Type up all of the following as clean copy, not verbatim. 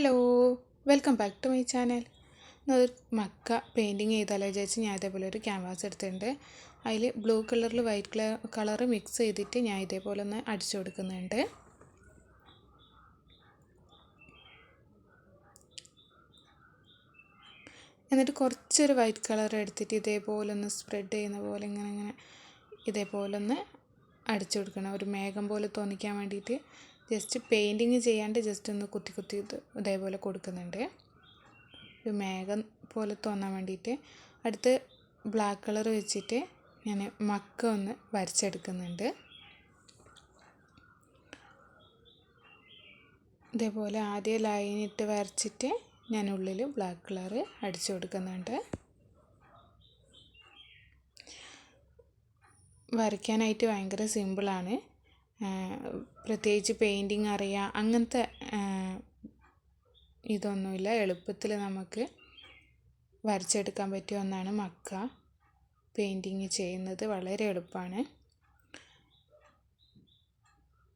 Hello, welcome back to my channel. ഒരു മക്ക painting ചെയ്താലോ വിചാരിച്ച് ഞാൻ ഇതേപോലെ ഒരു ക്യാൻവാസ് എടുത്തിട്ടുണ്ട്. അതിൽ ബ്ലൂ കളറിൽ വൈറ്റ് കളർ മിക്സ് ചെയ്തിട്ട് ഞാൻ ഇതേപോലെ ഒന്ന് അടിച്ചു കൊടുക്കുന്നുണ്ട്. എന്നിട്ട് കുറച്ചൊരു വൈറ്റ് കളർ എടുത്തിട്ട് ഇതേപോലെ ഒന്ന് സ്പ്രെഡ് ചെയ്യുന്ന പോലെ ഇങ്ങനെ ഇതേപോലെ ഒന്ന് അടിച്ചു കൊടുക്കണം. ഒരു മേഘം പോലെ തോന്നിക്കാൻ വേണ്ടിയിട്ട് ജസ്റ്റ് പെയിൻറ്റിങ് ചെയ്യാണ്ട് ജസ്റ്റ് ഒന്ന് കുത്തി ഇതേപോലെ കൊടുക്കുന്നുണ്ട്, ഒരു മേഘം പോലെ തോന്നാൻ വേണ്ടിയിട്ട്. അടുത്ത് ബ്ലാക്ക് കളർ വെച്ചിട്ട് ഞാൻ മക്ക ഒന്ന് വരച്ചെടുക്കുന്നുണ്ട്. ഇതേപോലെ ആദ്യം ലൈനിട്ട് വരച്ചിട്ട് ഞാൻ ഉള്ളിൽ ബ്ലാക്ക് കളർ അടിച്ചു കൊടുക്കുന്നുണ്ട്. വരയ്ക്കാനായിട്ട് ഭയങ്കര സിമ്പിളാണ്. പ്രത്യേകിച്ച് പെയിൻറ്റിങ് അറിയാം അങ്ങനത്തെ ഇതൊന്നുമില്ല. എളുപ്പത്തിൽ നമുക്ക് വരച്ചെടുക്കാൻ പറ്റിയ ഒന്നാണ് മക്ക. പെയിൻറ്റിങ് ചെയ്യുന്നത് വളരെ എളുപ്പമാണ്.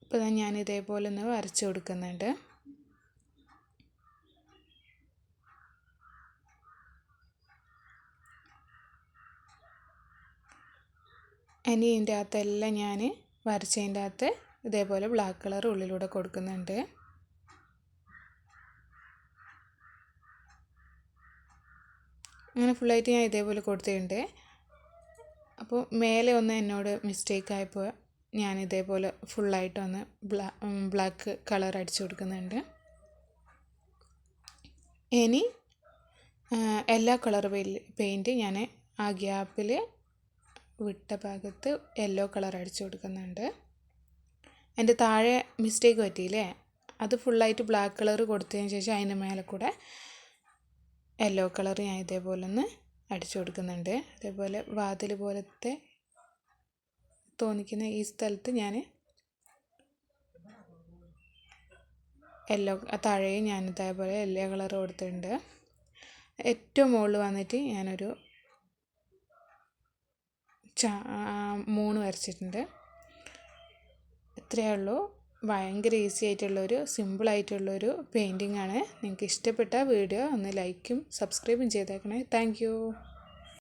ഇപ്പോൾ ഞാൻ ഇതേപോലെ ഒന്ന് വരച്ചു കൊടുക്കുന്നുണ്ട്. ഇനി ഇതിൻ്റെ അകത്തെല്ലാം ഞാൻ വരച്ചതിൻ്റെ അകത്ത് ഇതേപോലെ ബ്ലാക്ക് കളർ ഉള്ളിലൂടെ കൊടുക്കുന്നുണ്ട്. അങ്ങനെ ഫുള്ളായിട്ട് ഞാൻ ഇതേപോലെ കൊടുത്തിട്ടുണ്ട്. അപ്പോൾ മേലെ ഒന്ന് എന്നോട് മിസ്റ്റേക്ക് ആയപ്പോൾ ഞാൻ ഇതേപോലെ ഫുള്ളായിട്ടൊന്ന് ബ്ലാക്ക് കളർ അടിച്ചു കൊടുക്കുന്നുണ്ട്. ഇനി എല്ലാ കളർ പെയിൻറ്റ് ഞാൻ ആ ഗ്യാപ്പിൽ വിട്ട ഭാഗത്ത് യെല്ലോ കളർ അടിച്ചു കൊടുക്കുന്നുണ്ട്. എൻ്റെ താഴെ മിസ്റ്റേക്ക് പറ്റിയില്ലേ, അത് ഫുള്ളായിട്ട് ബ്ലാക്ക് കളർ കൊടുത്തതിന് ശേഷം അതിൻ്റെ മേലെ കൂടെ യെല്ലോ കളർ ഞാൻ ഇതേപോലെ ഒന്ന് അടിച്ചു കൊടുക്കുന്നുണ്ട്. അതേപോലെ വാതിൽ പോലത്തെ തോന്നിക്കുന്ന ഈ സ്ഥലത്ത് ഞാൻ താഴെയും ഞാൻ ഇതേപോലെ യെല്ലോ കളർ കൊടുത്തിട്ടുണ്ട്. ഏറ്റവും മുകളിൽ വന്നിട്ട് ഞാനൊരു മൂണ് വരച്ചിട്ടുണ്ട്. ഇത്രയേ ഉള്ളൂ. ഭയങ്കര ഈസി ആയിട്ടുള്ളൊരു സിമ്പിളായിട്ടുള്ളൊരു പെയിൻറ്റിംഗ് ആണ്. നിങ്ങൾക്ക് ഇഷ്ടപ്പെട്ട വീഡിയോ ഒന്ന് ലൈക്കും സബ്സ്ക്രൈബും ചെയ്തേക്കണേ. Thank you.